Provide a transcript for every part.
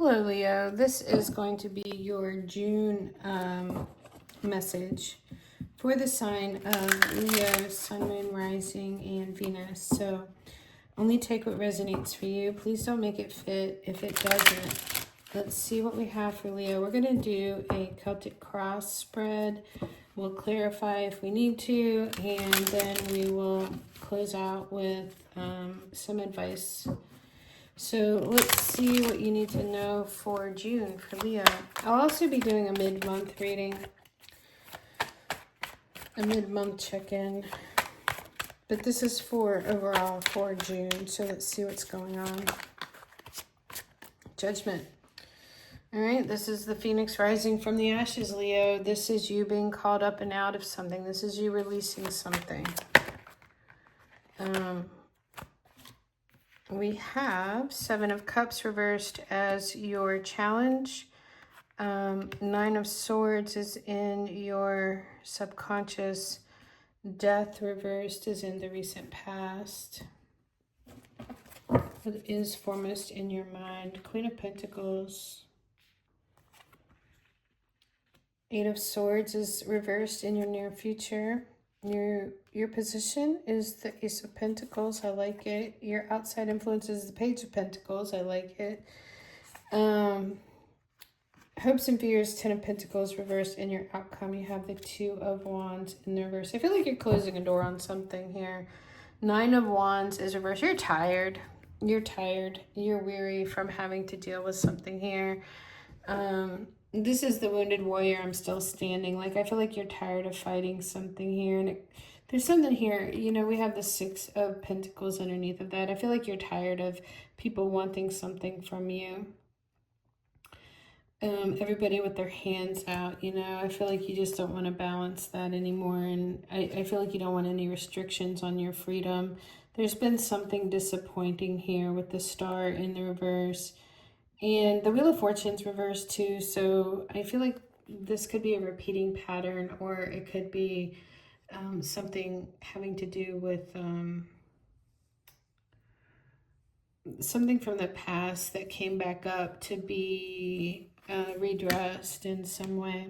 Hello, Leo. This is going to be your June message for the sign of Leo, Sun, Moon, Rising, and Venus. So only take what resonates for you. Please don't make it fit if it doesn't. Let's see what we have for Leo. We're going to do a Celtic cross spread. We'll clarify if we need to, and then we will close out with some advice. So let's see what you need to know for June for Leo. I'll also be doing a mid-month reading, a mid-month check-in, but this is for overall for June. So let's see what's going on. Judgment. All right, this is the Phoenix rising from the ashes, Leo. This is you being called up and out of something. This is you releasing something. We have Seven of Cups reversed as your challenge. Nine of Swords is in your subconscious. Death reversed is in the recent past. It is foremost in your mind. Queen of Pentacles. Eight of Swords is reversed in your near future. Your position is the Ace of Pentacles. I like it. Your outside influence is the Page of Pentacles. I like it. Hopes and fears, Ten of Pentacles reversed. In your outcome, you have the Two of Wands in the reverse. I feel like you're closing a door on something here. Nine of Wands is reversed. You're tired. You're tired. You're weary from having to deal with something here. This is the wounded warrior. I'm still standing. Like, I feel like you're tired of fighting something here. And there's something here. You know, we have the Six of Pentacles underneath of that. I feel like you're tired of people wanting something from you. Everybody with their hands out, you know. I feel like you just don't want to balance that anymore. And I feel like you don't want any restrictions on your freedom. There's been something disappointing here with the Star in the reverse. And the Wheel of Fortune's reversed too, so I feel like this could be a repeating pattern, or it could be something having to do with something from the past that came back up to be redressed in some way.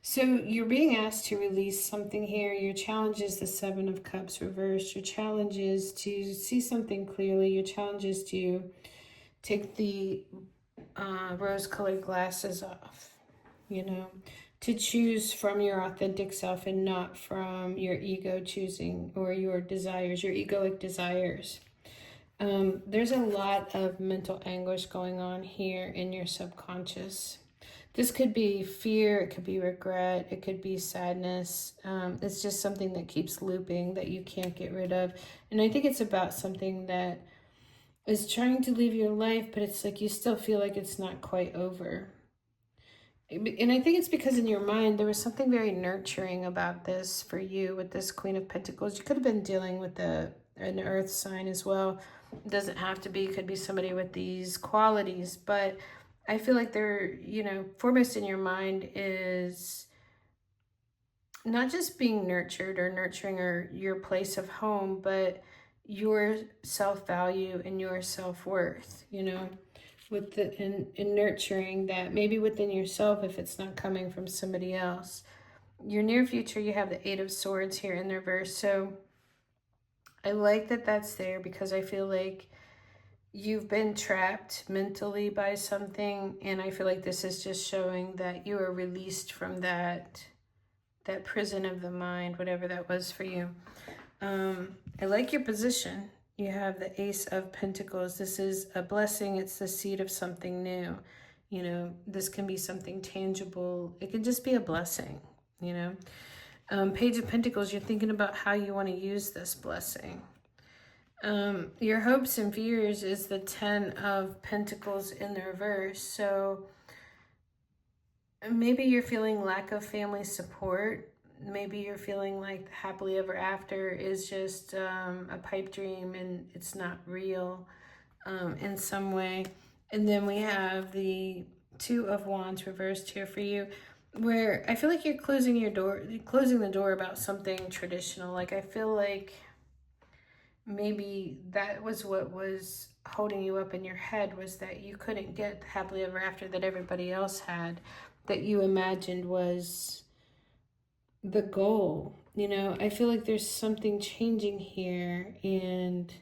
So you're being asked to release something here. Your challenge is the Seven of Cups reversed. Your challenge is to see something clearly. Your challenge is to take the rose-colored glasses off, you know, to choose from your authentic self and not from your ego choosing or your desires, your egoic desires. There's a lot of mental anguish going on here in your subconscious. This could be fear, it could be regret, it could be sadness. It's just something that keeps looping that you can't get rid of. And I think it's about something that is trying to live your life, but it's like you still feel like it's not quite over. And I think it's because in your mind, there was something very nurturing about this for you with this Queen of Pentacles. You could have been dealing with an earth sign as well. It doesn't have to be, it could be somebody with these qualities, but I feel like they're, you know, foremost in your mind is not just being nurtured or nurturing or your place of home, but your self-value and your self-worth, you know, with the in nurturing that maybe within yourself if it's not coming from somebody else. Your near future, you have the Eight of Swords here in the reverse. So I like that that's there because I feel like you've been trapped mentally by something, and I feel like this is just showing that you are released from that prison of the mind, whatever that was for you. I like your position. You have the Ace of Pentacles. This is a blessing. It's the seed of something new. You know, this can be something tangible. It can just be a blessing, you know. Page of Pentacles, you're thinking about how you want to use this blessing. Your hopes and fears is the Ten of Pentacles in the reverse. So maybe you're feeling lack of family support. Maybe you're feeling like happily ever after is just a pipe dream and it's not real in some way. And then we have the Two of Wands reversed here for you, where I feel like you're closing the door about something traditional. Like I feel like maybe that was what was holding you up in your head, was that you couldn't get the happily ever after that everybody else had, that you imagined was the goal. You know, I feel like there's something changing here, and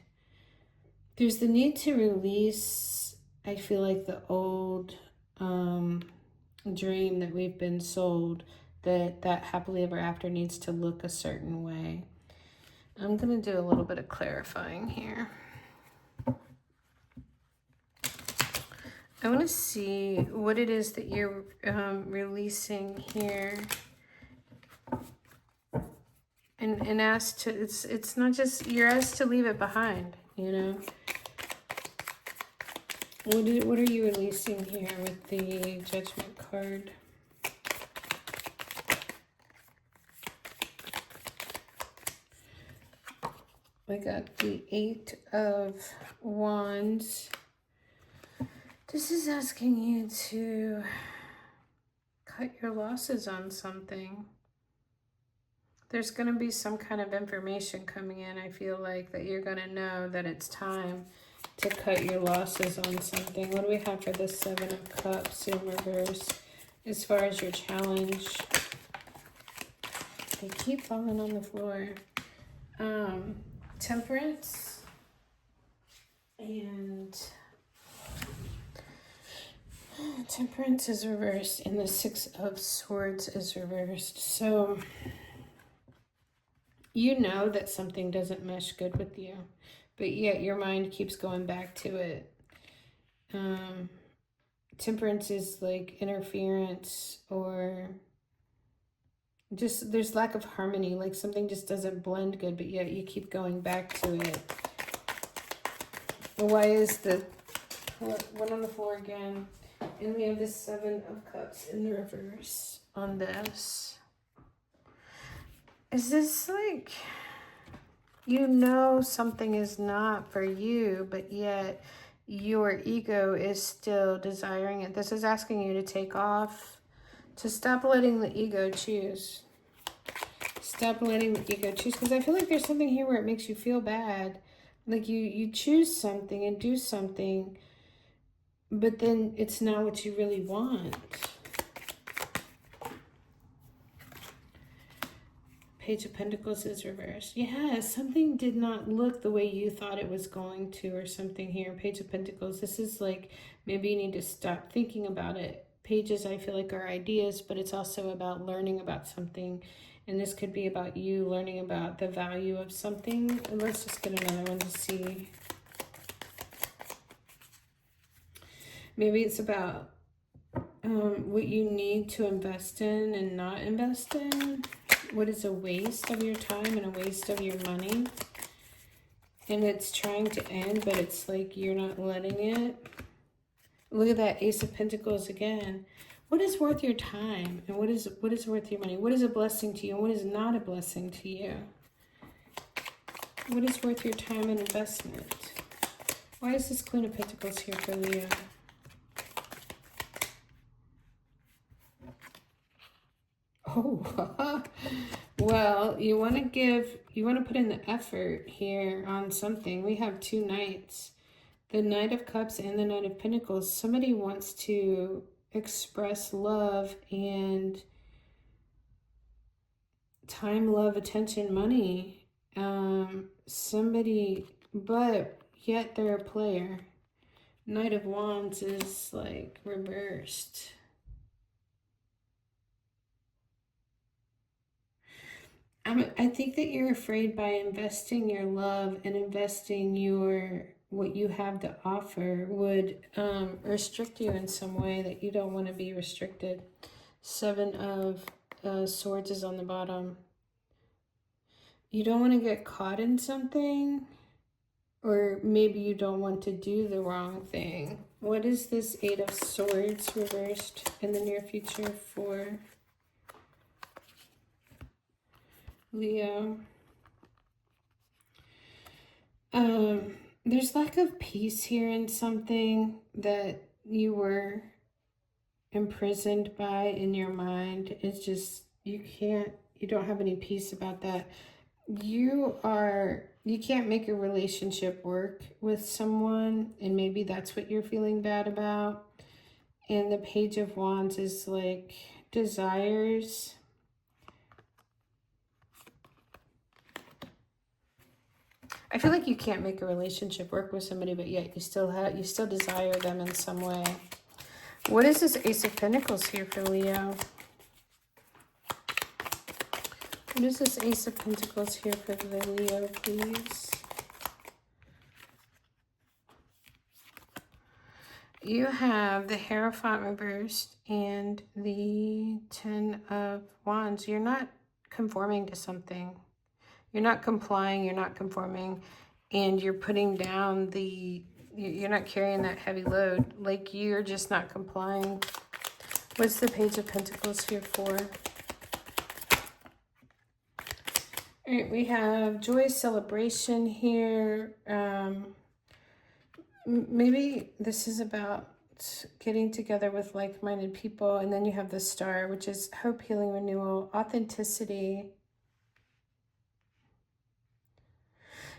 there's the need to release, I feel like, the old dream that we've been sold, that happily ever after needs to look a certain way. I'm going to do a little bit of clarifying here. I want to see what it is that you're releasing here, and asked to, it's not just, you're asked to leave it behind, you know. What are you releasing here with the Judgment card? I got the 8 of Wands. This is asking you to cut your losses on something. There's going to be some kind of information coming in, I feel like, that you're going to know that it's time to cut your losses on something. What do we have for the 7 of Cups in reverse as far as your challenge? They keep falling on the floor. Temperance and Temperance is reversed, and the 6 of Swords is reversed. So you know that something doesn't mesh good with you, but yet your mind keeps going back to it. Temperance is like interference, or just there's lack of harmony, like something just doesn't blend good, but yet you keep going back to it. Why is the one on the floor again? And we have the 7 of Cups in the reverse on this. Is this like, you know something is not for you, but yet your ego is still desiring it? This is asking you to take off, to stop letting the ego choose. Stop letting the ego choose, because I feel like there's something here where it makes you feel bad. Like you choose something and do something, but then it's not what you really want. Page of Pentacles is reversed. Yeah, something did not look the way you thought it was going to, or something here. Page of Pentacles, this is like, maybe you need to stop thinking about it. Pages, I feel like, are ideas, but it's also about learning about something. And this could be about you learning about the value of something. And let's just get another one to see. Maybe it's about what you need to invest in and not invest in. What is a waste of your time and a waste of your money? And it's trying to end, but it's like you're not letting it. Look at that Ace of Pentacles again. What is worth your time, and what is worth your money? What is a blessing to you, and what is not a blessing to you? What is worth your time and investment? Why is this Queen of Pentacles here for Leo? Oh, well, you want to put in the effort here on something. We have 2 knights, the Knight of Cups and the Knight of Pentacles. Somebody wants to express love and time, love, attention, money. Somebody, but yet they're a player. Knight of Wands is like reversed. I think that you're afraid by investing your love and investing what you have to offer would restrict you in some way that you don't want to be restricted. 7 of Swords is on the bottom. You don't want to get caught in something, or maybe you don't want to do the wrong thing. What is this 8 of Swords reversed in the near future for Leo? There's lack of peace here in something that you were imprisoned by in your mind. It's just, you don't have any peace about that. You are You can't make a relationship work with someone, and maybe that's what you're feeling bad about. And the Page of Wands is like desires. I feel like you can't make a relationship work with somebody, but yet you still desire them in some way. What is this Ace of Pentacles here for Leo? What is this Ace of Pentacles here for the Leo, please? You have the Hierophant reversed and the Ten of Wands. You're not conforming to something. You're not complying, you're not conforming, and you're putting down you're not carrying that heavy load. Like, you're just not complying. What's the Page of Pentacles here for? All right, we have joy, celebration here. Maybe this is about getting together with like-minded people. And then you have the Star, which is hope, healing, renewal, authenticity.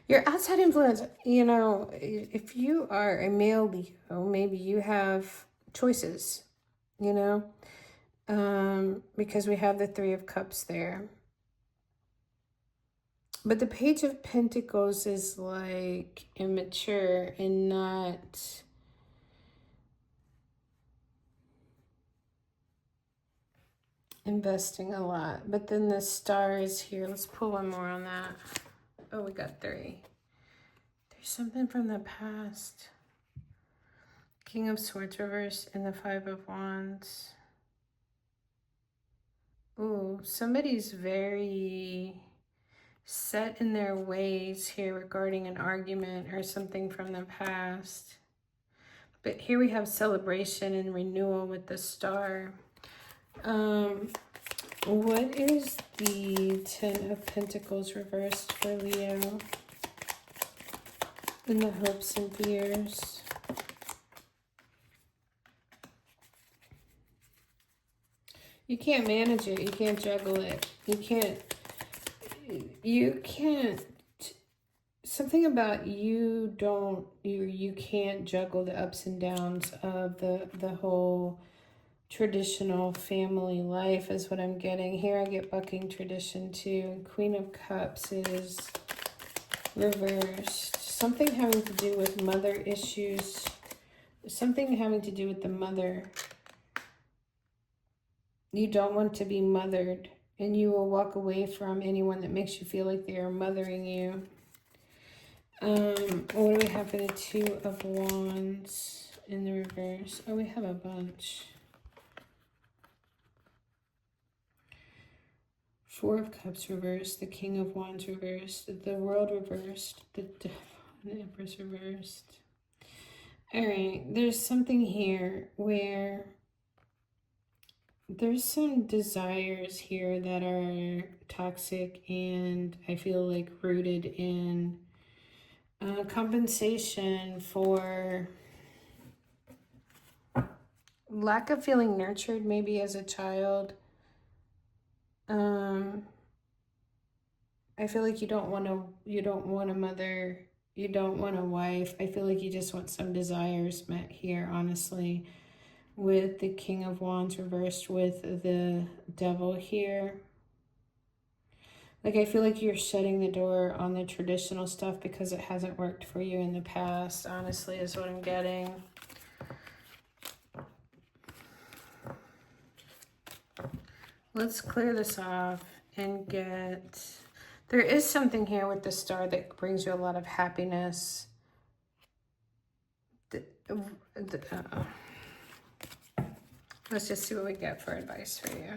Your outside influence, you know, if you are a male Leo, maybe you have choices, you know, because we have the Three of Cups there. But the Page of Pentacles is like immature and not... investing a lot. But then the Star is here. Let's pull one more on that. Oh, we got 3. There's something from the past. King of Swords reversed and the Five of Wands. Ooh, somebody's very set in their ways here regarding an argument or something from the past. But here we have celebration and renewal with the Star. What is the Ten of Pentacles reversed for Leo? And the hopes and fears. You can't manage it. You can't juggle it. You can't, something about you can't juggle the ups and downs of the whole traditional family life is what I'm getting. Here I get bucking tradition too. Queen of Cups is reversed. Something having to do with mother issues. Something having to do with the mother. You don't want to be mothered, and you will walk away from anyone that makes you feel like they are mothering you. What do we have for the Two of Wands in the reverse? Oh, we have a bunch. Four of Cups reversed, the King of Wands reversed, the World reversed, the Empress reversed. All right, there's something here where there's some desires here that are toxic, and I feel like rooted in compensation for lack of feeling nurtured maybe as a child. I feel like you don't want a mother, you don't want a wife. I feel like you just want some desires met here, honestly, with the King of Wands reversed with the Devil here. Like, I feel like you're shutting the door on the traditional stuff because it hasn't worked for you in the past, honestly, is what I'm getting. Let's clear this off and get... There is something here with the Star that brings you a lot of happiness. Let's just see what we get for advice for you.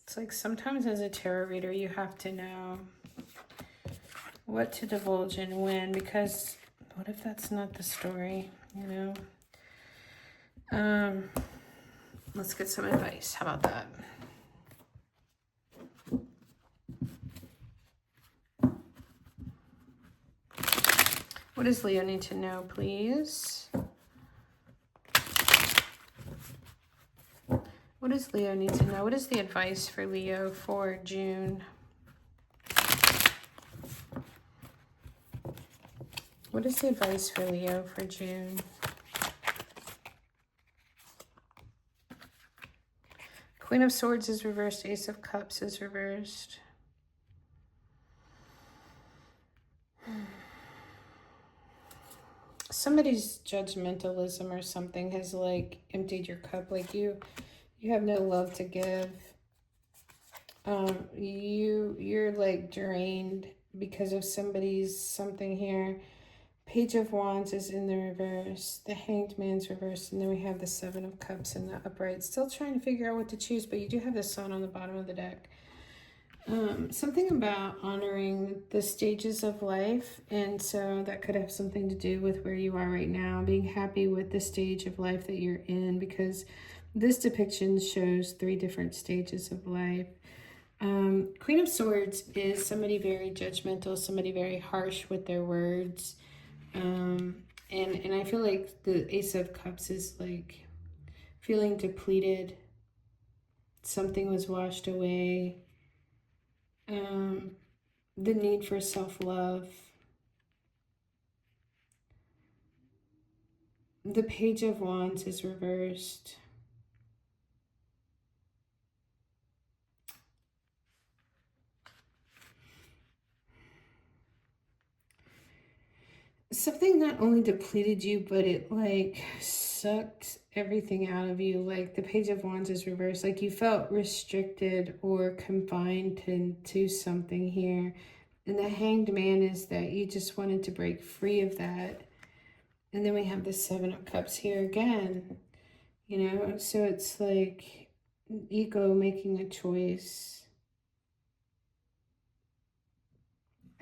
It's like sometimes as a tarot reader, you have to know what to divulge and when, because what if that's not the story, you know? Let's get some advice. How about that? What does Leo need to know, please? What does Leo need to know? What is the advice for Leo for June? What is the advice for Leo for June? Queen of Swords is reversed. Ace of Cups is reversed. Somebody's judgmentalism or something has like emptied your cup. Like you have no love to give. You're like drained because of somebody's something here. Page of Wands is in the reverse. The Hanged Man's reversed. And then we have the Seven of Cups in the upright. Still trying to figure out what to choose, but you do have the Sun on the bottom of the deck. Something about honoring the stages of life. And so that could have something to do with where you are right now. Being happy with the stage of life that you're in. Because this depiction shows 3 different stages of life. Queen of Swords is somebody very judgmental. Somebody very harsh with their words. And I feel like the Ace of Cups is like feeling depleted. Something was washed away. The need for self-love. The Page of Wands is reversed. Something not only depleted you, but it like sucked everything out of you. Like the Page of Wands is reversed. Like you felt restricted or confined to something here. And the Hanged Man is that you just wanted to break free of that. And then we have the Seven of Cups here again. You know, so it's like ego making a choice.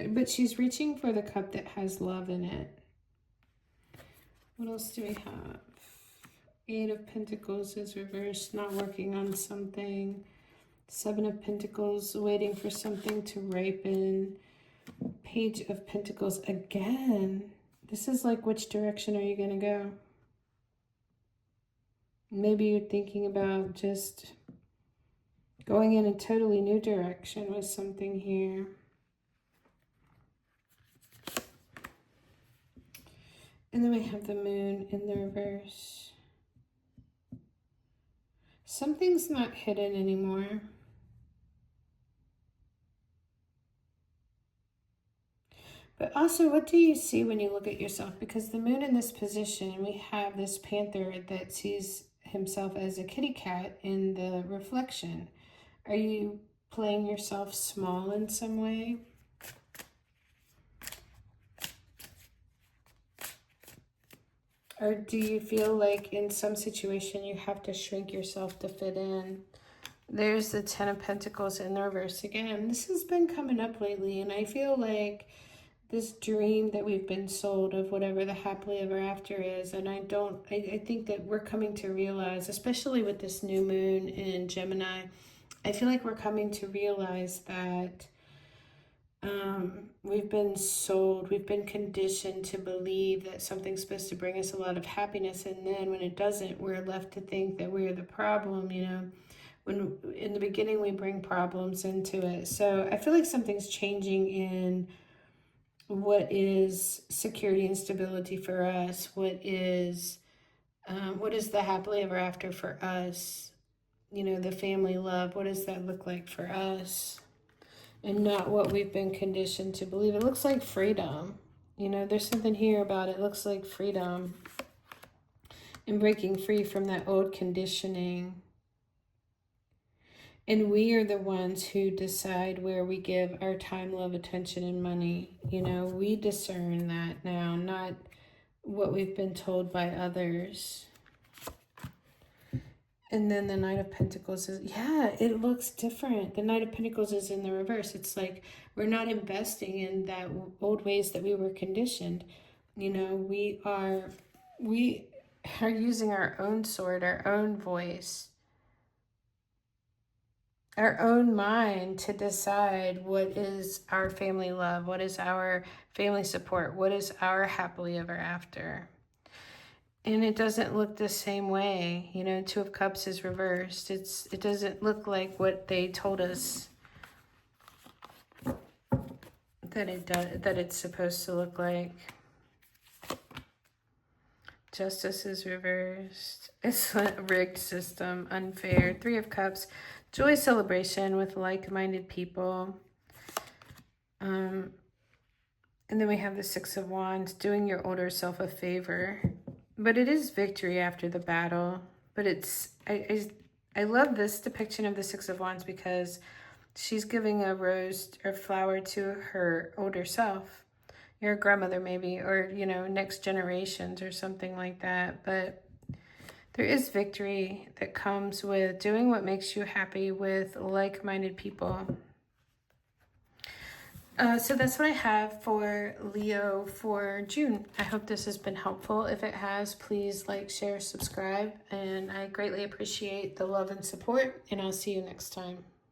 But she's reaching for the cup that has love in it. What else do we have? 8 of Pentacles is reversed, not working on something. 7 of Pentacles, waiting for something to ripen. Page of Pentacles again. This is like, which direction are you going to go? Maybe you're thinking about just going in a totally new direction with something here. And then we have the Moon in the reverse. Something's not hidden anymore. But also, what do you see when you look at yourself? Because the Moon in this position, we have this panther that sees himself as a kitty cat in the reflection. Are you playing yourself small in some way? Or do you feel like in some situation you have to shrink yourself to fit in? There's the 10 of Pentacles in the reverse again. This has been coming up lately, and I feel like this dream that we've been sold of whatever the happily ever after is, and I think that we're coming to realize, especially with this new moon in Gemini, I feel like we're coming to realize that we've been sold, we've been conditioned to believe that something's supposed to bring us a lot of happiness, and then when it doesn't, we're left to think that we're the problem, you know. When in the beginning we bring problems into it. So I feel like something's changing in what is security and stability for us, what is the happily ever after for us, you know, the family love, what does that look like for us? And not what we've been conditioned to believe. It looks like freedom. You know, there's something here about it. It looks like freedom and breaking free from that old conditioning. And we are the ones who decide where we give our time, love, attention, and money. You know, we discern that now, not what we've been told by others. And then the Knight of Pentacles is, yeah, it looks different. The Knight of Pentacles is in the reverse. It's like we're not investing in that old ways that we were conditioned. You know, we are using our own sword, our own voice, our own mind to decide what is our family love, what is our family support, what is our happily ever after. And it doesn't look the same way. You know, 2 of Cups is reversed. It doesn't look like what they told us that it's supposed to look like. Justice is reversed. It's a rigged system, unfair. Three of Cups, joy, celebration with like-minded people. And then we have the Six of Wands, doing your older self a favor. But it is victory after the battle. But it's, I love this depiction of the Six of Wands because she's giving a rose or flower to her older self. Your grandmother maybe, or, you know, next generations or something like that. But there is victory that comes with doing what makes you happy with like-minded people. So that's what I have for Leo for June. I hope this has been helpful. If it has, please like, share, subscribe, and I greatly appreciate the love and support, and I'll see you next time.